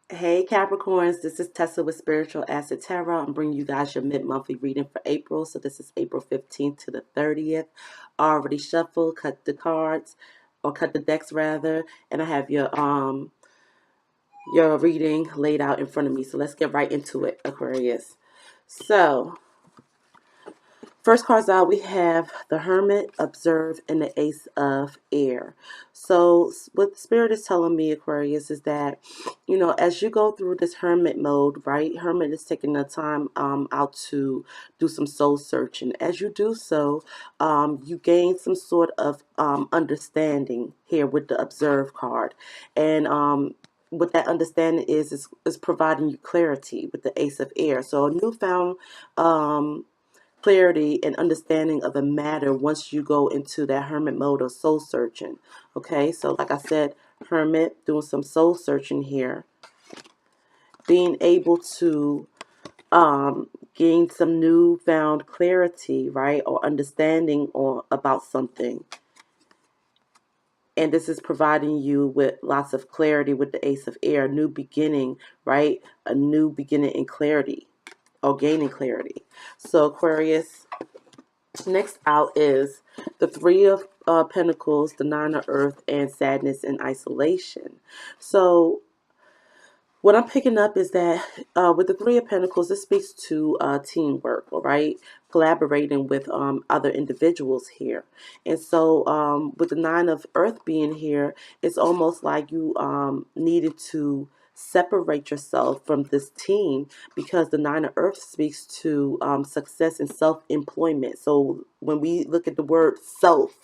Hey Capricorns, this is Tessa with Spiritual Asset Tarot. I'm bringing you guys your mid-monthly reading for April. So this is April 15th to the 30th. Already shuffled, cut the cards, or cut the decks rather, and I have your reading laid out in front of me. So let's get right into it, Aquarius. So first cards out, we have the Hermit, Observe, and the Ace of Air. So what Spirit is telling me, Aquarius, is that, as you go through this Hermit mode, right? Hermit is taking the time out to do some soul searching. As you do so, you gain some sort of understanding here with the Observe card. And what that understanding is providing you clarity with the Ace of Air. So a newfound clarity and understanding of the matter once you go into that hermit mode of soul searching. Okay, so like I said, hermit, doing some soul searching here, being able to gain some newfound clarity, right, or understanding or about something. And this is providing you with lots of clarity with the Ace of Air, a new beginning, right? A new beginning in clarity or gaining clarity. So Aquarius, next out is the Three of Pentacles, the Nine of Earth, and sadness and isolation. So what I'm picking up is that with the Three of Pentacles, this speaks to teamwork, all right? Collaborating with other individuals here. And so with the Nine of Earth being here, it's almost like you needed to separate yourself from this team because the Nine of Earth speaks to success and self-employment. So when we look at the word self,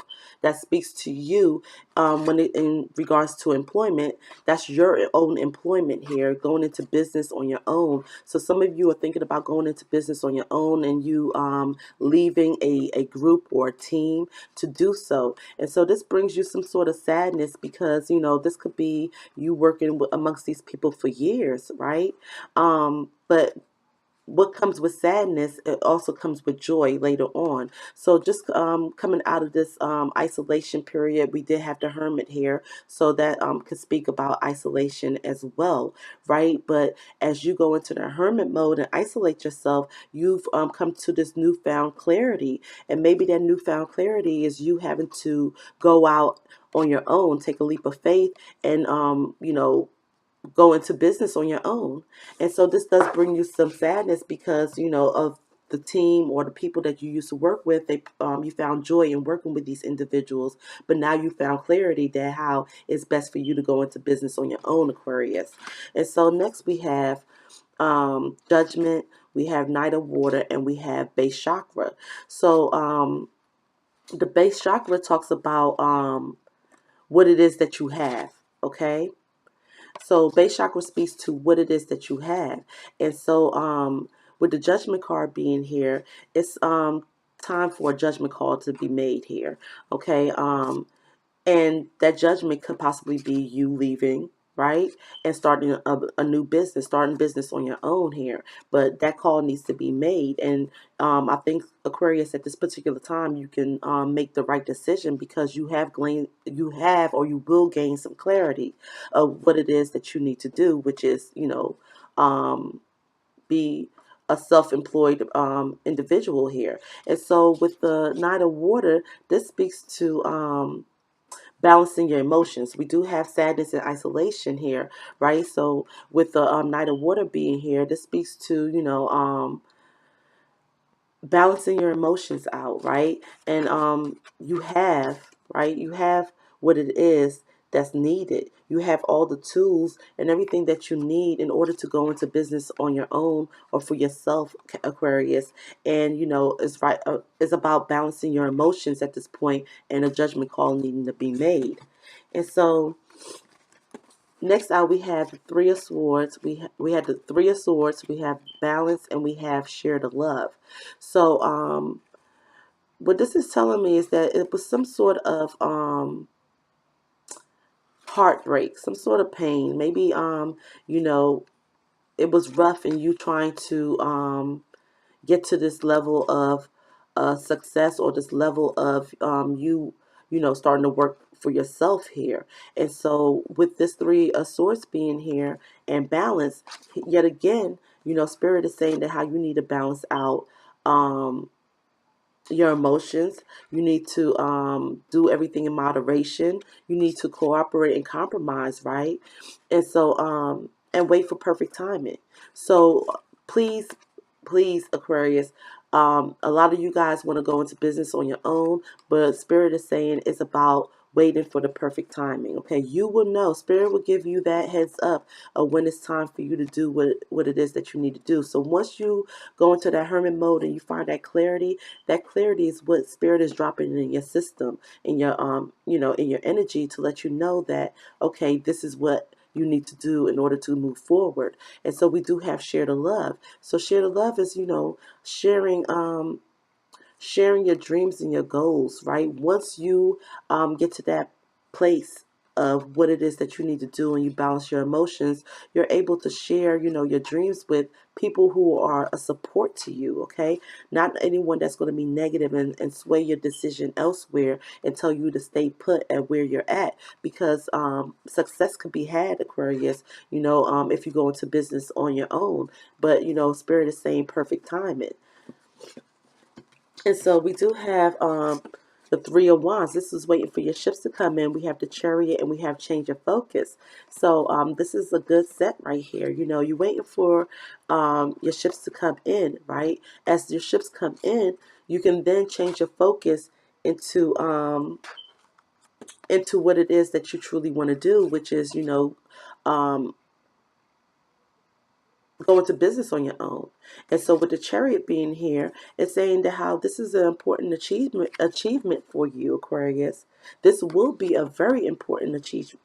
that speaks to you when it in regards to employment. That's your own employment here, going into business on your own. So some of you are thinking about going into business on your own and you leaving a group or a team to do so. And so this brings you some sort of sadness because, this could be you working amongst these people for years, right? But what comes with sadness, it also comes with joy later on. So just coming out of this isolation period, we did have the hermit here, so that could speak about isolation as well, right? But as you go into the hermit mode and isolate yourself, you've come to this newfound clarity, and maybe that newfound clarity is you having to go out on your own, take a leap of faith, and go into business on your own. And so this does bring you some sadness because, of the team or the people that you used to work with. You found joy in working with these individuals, but now you found clarity that how it's best for you to go into business on your own, Aquarius. And so next we have Judgment, we have Knight of Water, and we have Base Chakra. So the Base Chakra talks about what it is that you have, okay? So base chakra speaks to what it is that you have. And so with the judgment card being here, it's time for a judgment call to be made here. Okay. And that judgment could possibly be you leaving, right? And starting a new business, starting business on your own here. But that call needs to be made. And I think Aquarius at this particular time, you can make the right decision because or you will gain some clarity of what it is that you need to do, which is, be a self-employed individual here. And so with the Knight of Water, this speaks to balancing your emotions. We do have sadness and isolation here, right? So with the Knight of Water being here, this speaks to, balancing your emotions out, right? And you have what it is that's needed. You have all the tools and everything that you need in order to go into business on your own or for yourself, Aquarius. And it's about balancing your emotions at this point and a judgment call needing to be made. And so next out, we have the Three of Swords. We have the Three of Swords. We have balance, and we have share the love. So, what this is telling me is that it was some sort of heartbreak, some sort of pain. Maybe you know, it was rough, and you trying to get to this level of success or this level of starting to work for yourself here. And so with this Three of Swords being here and balance, yet again, Spirit is saying that how you need to balance out um, your emotions. You need to do everything in moderation. You need to cooperate and compromise, right? And so, and wait for perfect timing. So please, please, Aquarius, a lot of you guys want to go into business on your own, but Spirit is saying it's about waiting for the perfect timing. Okay, you will know. Spirit will give you that heads up of when it's time for you to do what it is that you need to do. So once you go into that hermit mode and you find that clarity is what Spirit is dropping in your system, in your in your energy, to let you know that, okay, this is what you need to do in order to move forward. And so we do have share the love. So share the love is, sharing sharing your dreams and your goals, right? Once you get to that place of what it is that you need to do and you balance your emotions, you're able to share, your dreams with people who are a support to you, okay? Not anyone that's going to be negative and sway your decision elsewhere and tell you to stay put at where you're at, because success can be had, Aquarius, if you go into business on your own. But, Spirit is saying perfect timing. And so we do have the Three of Wands. This is waiting for your ships to come in. We have the Chariot and we have change of focus. So this is a good set right here. You're waiting for your ships to come in, right? As your ships come in, you can then change your focus into what it is that you truly want to do, which is, um, go into business on your own. And so with the Chariot being here, it's saying that how this is an important achievement for you, Aquarius. This will be a very important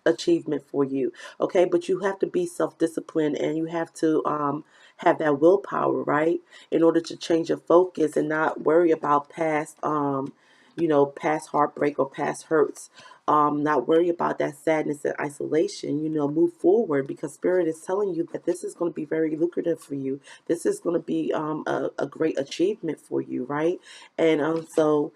achievement for you. Okay, but you have to be self-disciplined and you have to have that willpower, right? In order to change your focus and not worry about past past heartbreak or past hurts. Not worry about that sadness and isolation, move forward, because Spirit is telling you that this is going to be very lucrative for you. This is going to be a great achievement for you, right? And so,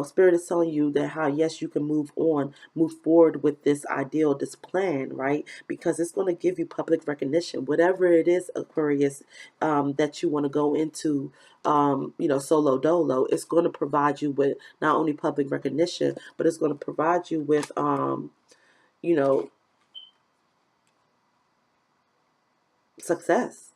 Spirit is telling you that how, yes, you can move forward with this ideal, this plan, right? Because it's going to give you public recognition, whatever it is, Aquarius, that you want to go into, solo dolo. It's going to provide you with not only public recognition, but it's going to provide you with, you know, success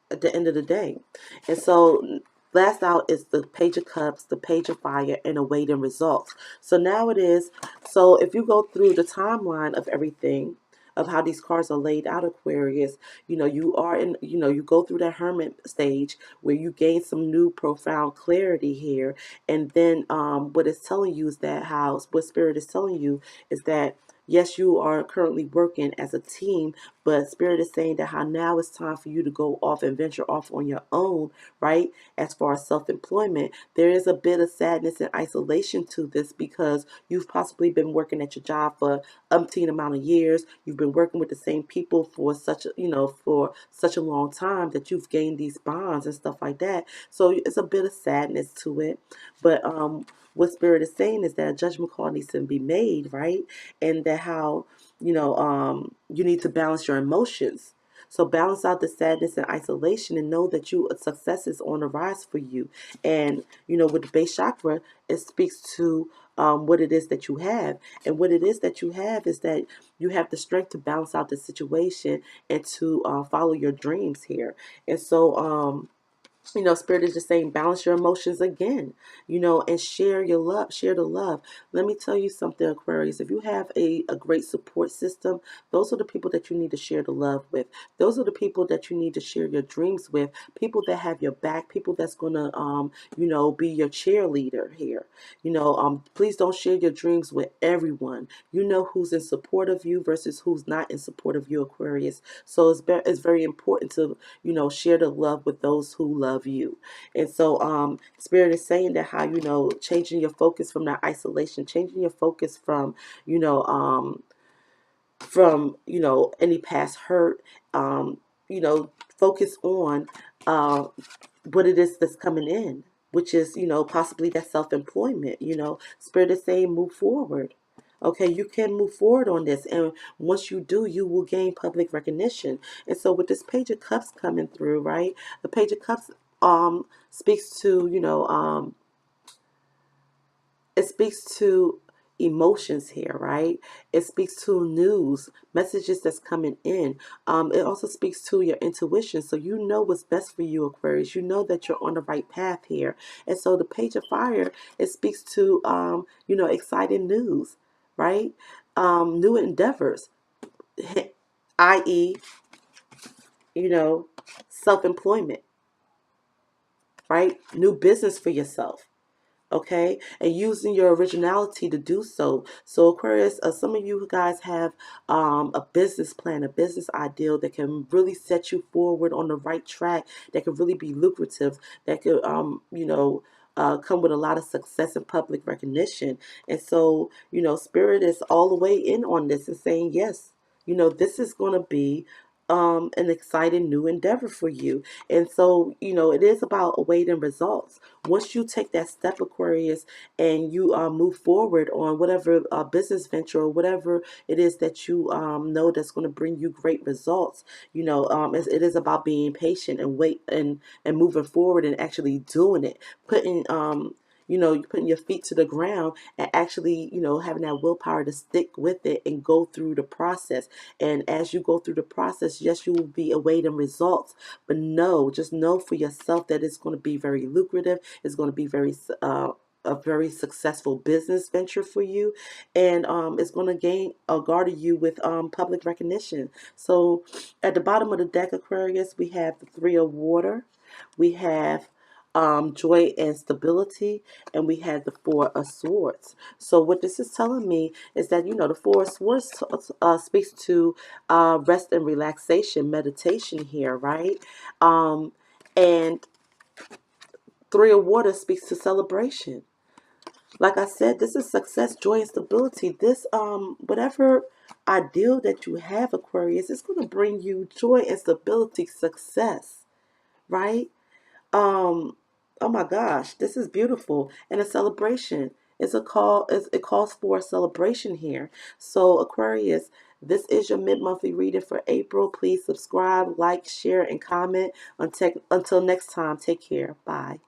at the end of the day. And so last out is the Page of Cups, the Page of Fire, and awaiting results. So now it is, so if you go through the timeline of everything, of how these cards are laid out, Aquarius, you are in, you go through that hermit stage where you gain some new profound clarity here. And then what it's telling you is that what Spirit is telling you is that, yes, you are currently working as a team, but Spirit is saying that how now it's time for you to go off and venture off on your own, right? As far as self-employment, there is a bit of sadness and isolation to this, because you've possibly been working at your job for umpteen amount of years. You've been working with the same people for for such a long time that you've gained these bonds and stuff like that. So it's a bit of sadness to it. But what Spirit is saying is that a judgment call needs to be made, right? And that how, you need to balance your emotions. So balance out the sadness and isolation and know that success is on the rise for you. And, with the base chakra, it speaks to what it is that you have. And what it is that you have is that you have the strength to balance out the situation and to follow your dreams here. And so, Spirit is just saying, balance your emotions again, and share your love, share the love. Let me tell you something, Aquarius. If you have a great support system, those are the people that you need to share the love with. Those are the people that you need to share your dreams with. People that have your back, people that's going to, be your cheerleader here. Please don't share your dreams with everyone. You know who's in support of you versus who's not in support of you, Aquarius. So it's very important to, share the love with those who love you. And so Spirit is saying that how, changing your focus from that isolation, changing your focus you know um any past hurt, you know focus on uh what it is that's coming in, which is, possibly that self-employment. Spirit is saying move forward. Okay, you can move forward on this, and once you do, you will gain public recognition. And so, with this Page of Cups coming through, right? The Page of Cups speaks to, it speaks to emotions here, right? It speaks to news, messages that's coming in. It also speaks to your intuition. So you know what's best for you, Aquarius. You know that you're on the right path here. And so the Page of Fire, it speaks to, exciting news, right? New endeavors, i.e., you know, self-employment, right? New business for yourself. Okay, and using your originality to do so. So Aquarius, some of you guys have a business plan, a business ideal that can really set you forward on the right track, that could really be lucrative, that could come with a lot of success and public recognition. And so, Spirit is all the way in on this and saying, yes, this is going to be an exciting new endeavor for you. And so, it is about awaiting results. Once you take that step, Aquarius, and you move forward on whatever business venture or whatever it is that you know that's going to bring you great results, it is about being patient and wait and moving forward and actually doing it, putting putting your feet to the ground and actually, having that willpower to stick with it and go through the process. And as you go through the process, yes, you will be awaiting results, but just know for yourself that it's going to be very lucrative. It's going to be a very successful business venture for you, and it's going to gain garner you with public recognition. So, at the bottom of the deck, Aquarius, we have the Three of Water, we have joy and stability, and we have the Four of Swords. So what this is telling me is that, the Four of Swords speaks to rest and relaxation, meditation here, right? And Three of Water speaks to celebration. Like I said, this is success, joy, and stability. This whatever ideal that you have, Aquarius, it's going to bring you joy and stability, success, right? Um, oh my gosh, this is beautiful. And a celebration. It calls for a celebration here. So Aquarius, this is your mid-monthly reading for April. Please subscribe, like, share, and comment. Until next time, take care. Bye.